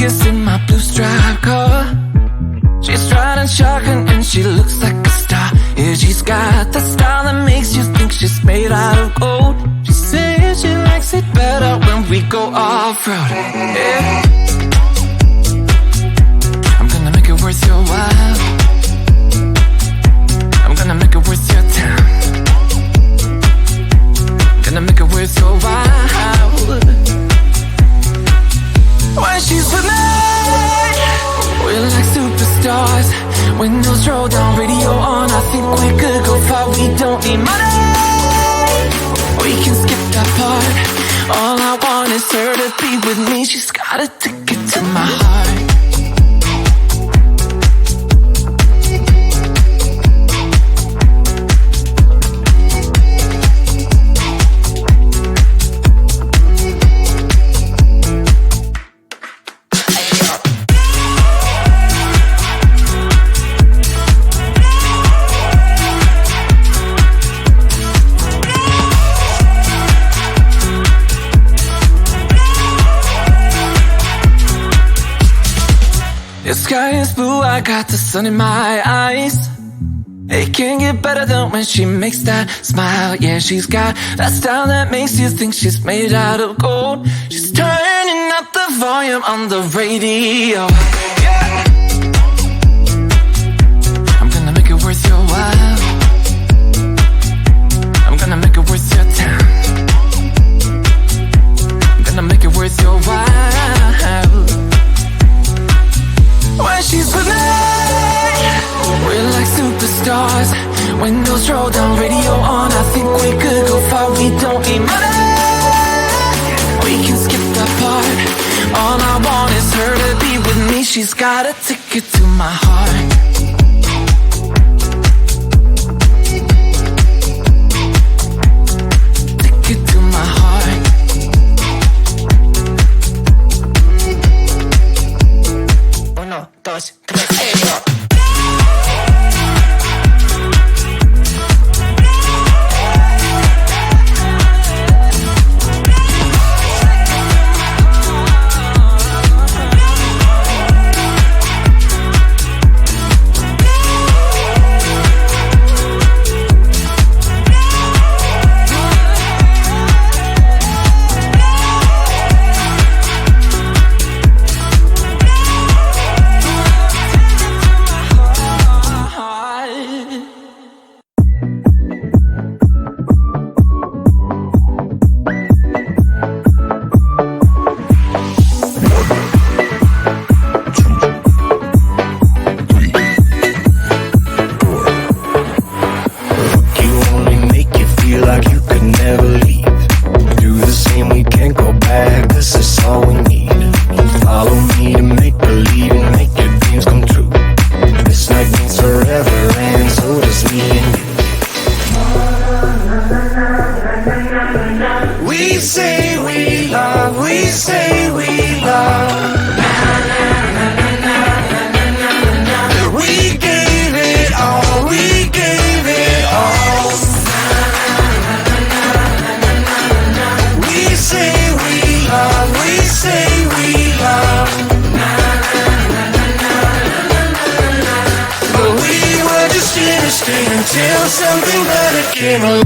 Vegas in my blue stripe car. She's riding shotgun and she looks like a star. Yeah, she's got the style that makes you think she's made out of gold. She says she likes it better when we go off-road. Yeah. I'm gonna make it worth your while. I'm gonna make it worth your time. Gonna make it worth your while. When she's with me, we're like superstars. Windows roll down, radio on. I think we could go far. We don't need money. We can skip that part. All I want is her to be with me. She's got a ticket to my heart. The sky is blue, I got the sun in my eyes. It can't get better than when she makes that smile. Yeah, she's got that style that makes you think she's made out of gold. She's turning up the volume on the radio. Yeah. I'm gonna make it worth your while. I'm gonna make it worth your time. I'm gonna make it worth your while. When she's with me, we're like superstars. Windows roll down, radio on. I think we could go far. We don't need money. We can skip that part. All I want is her to be with me. She's got a ticket to my heart. Ticket to my heart. Uno, dos, tres, until something better came along.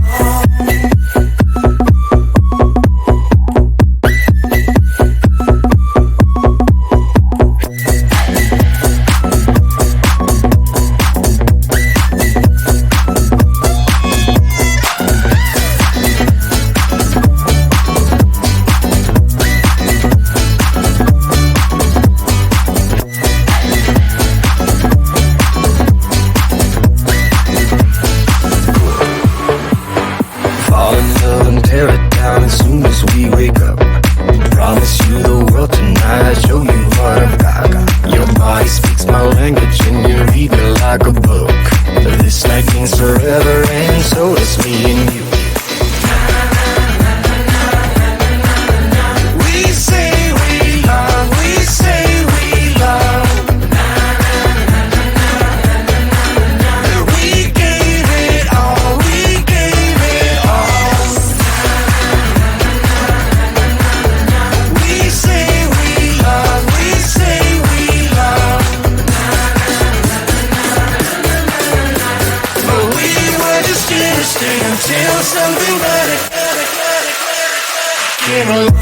came along.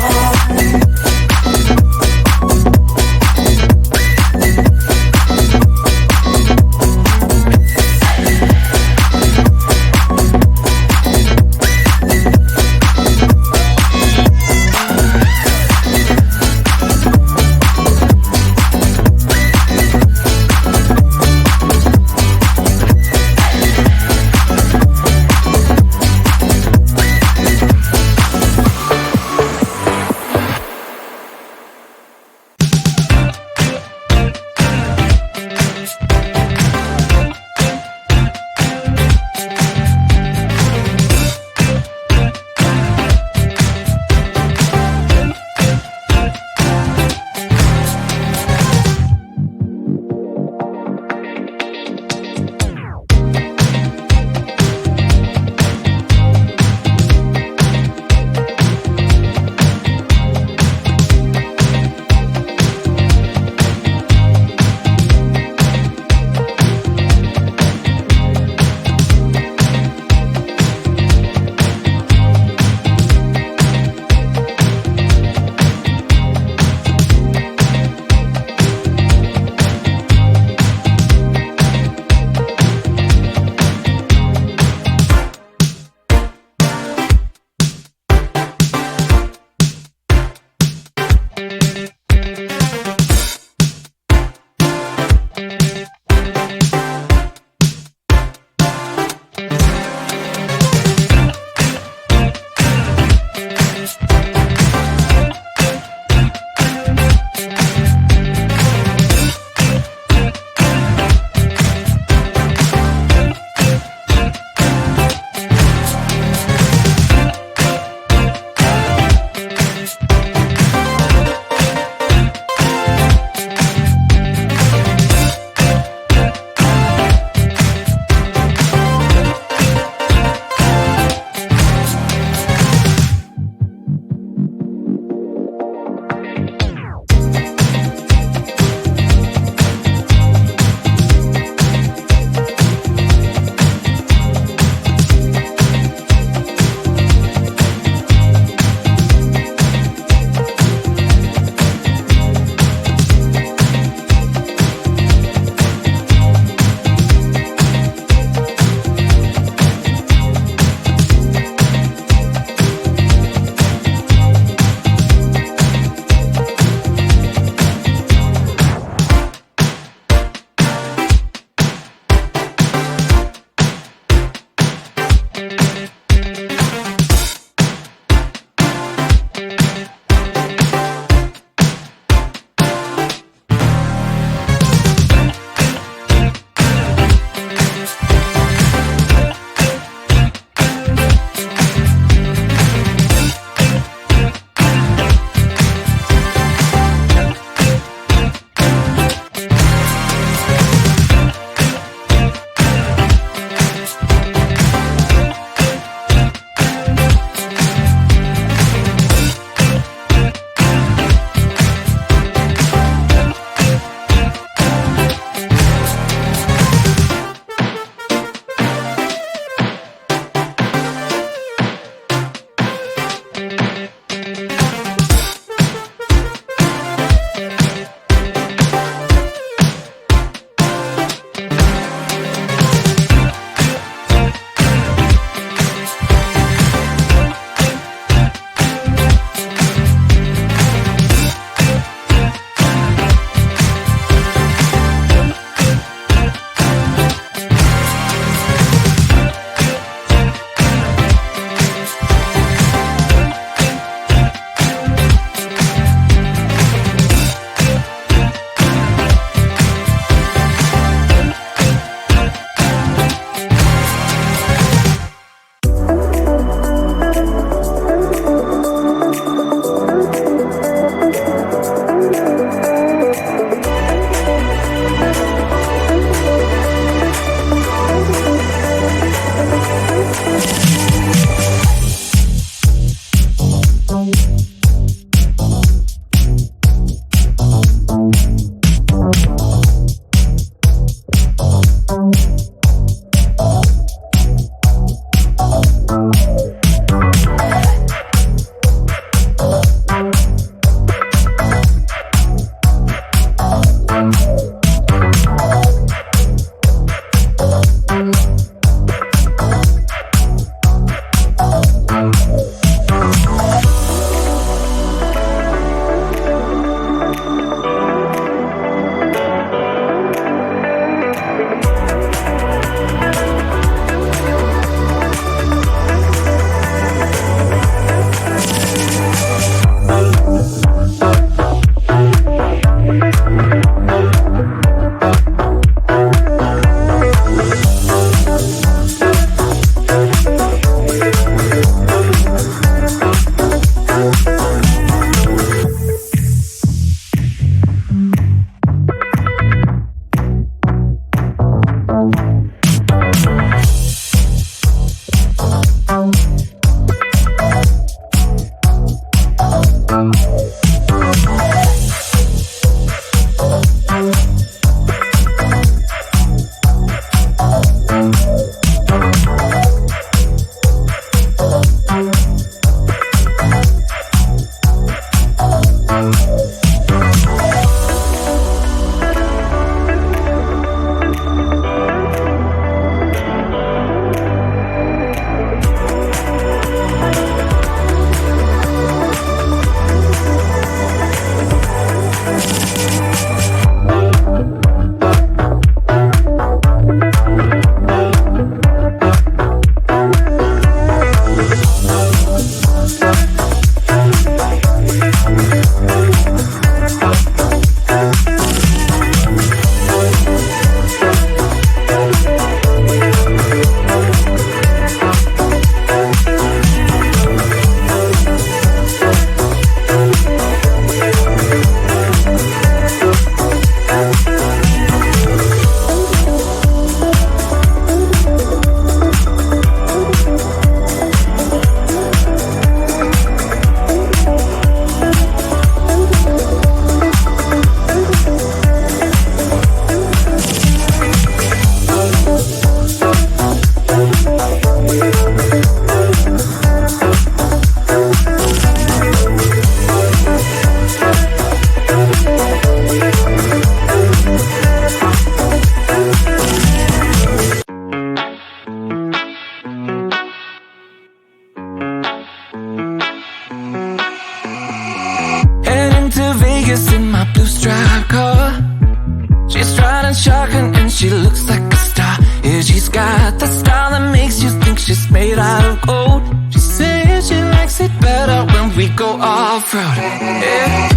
shotgun and she looks like a star. Yeah, she's got that style that makes you think she's made out of gold. She says she likes it better when we go off-road. Yeah.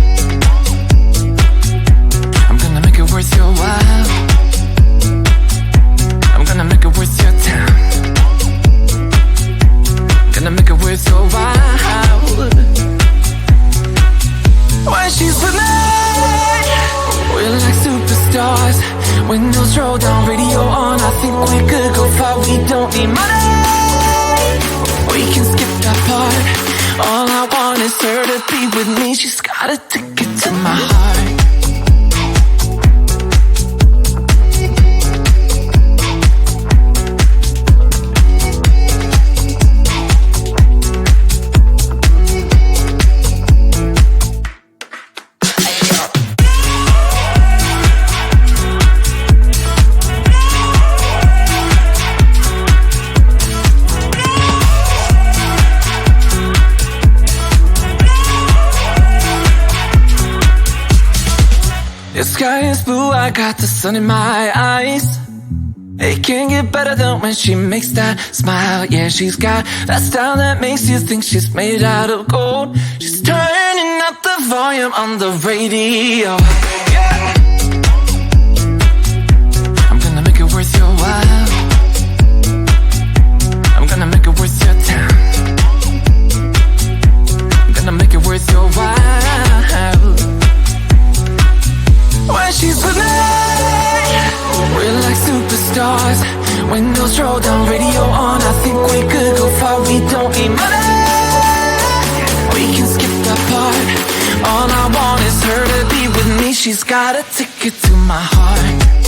I'm gonna make it worth your while. I'm gonna make it worth your time. Gonna make it worth your while. When she's with me, we're like superstars. Windows roll down, radio on. I think we could go far, we don't need money. We can skip that part. All I want is her to be with me. She's got a ticket to my heart. The sky is blue, I got the sun in my eyes. It can't get better than when she makes that smile. Yeah, she's got that style that makes you think she's made out of gold. She's turning up the volume on the radio. Yeah. I'm gonna make it worth your while. I'm gonna make it worth your time. I'm gonna make it worth your while. When she's with me, we're like superstars. Windows roll down, radio on. I think we could go far, we don't need money. We can skip that part. All I want is her to be with me. She's got a ticket to my heart.